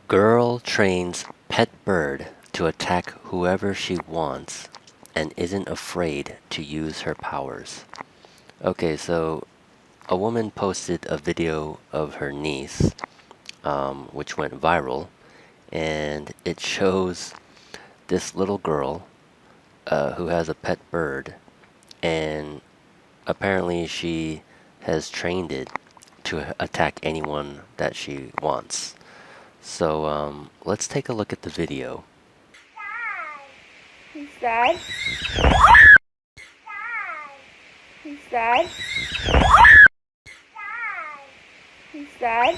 Girl trains pet bird to attack whoever she wants and isn't afraid to use her powers. Okay, so a woman posted a video of her niece, which went viral, and it shows this little girl who has a pet bird, and apparently she has trained it to attack anyone that she wants. So let's take a look at the video. He's dead. He's dead. He's dead.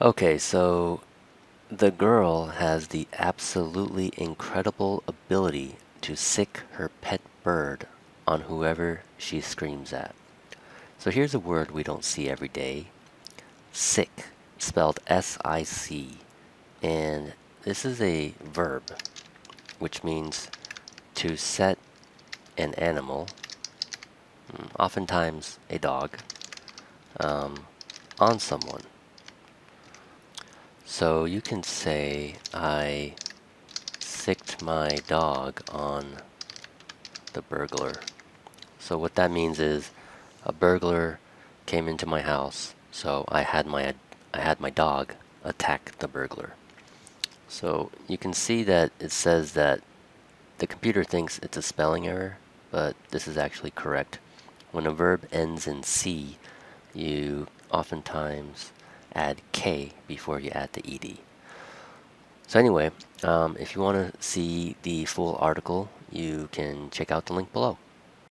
Okay, so the girl has the absolutely incredible ability to sick her pet bird on whoever she screams at. So here's a word we don't see every day. Sick, spelled S-I-C. And this is a verb, which means to set an animal, oftentimes a dog, on someone. So you can say, I sicked my dog on the burglar. So what that means is a burglar came into my house, so I had my dog attack the burglar. So you can see that it says that the computer thinks it's a spelling error, but this is actually correct. When a verb ends in C, you oftentimes add K before you add the ED. So anyway, if you want to see the full article, you can check out the link below.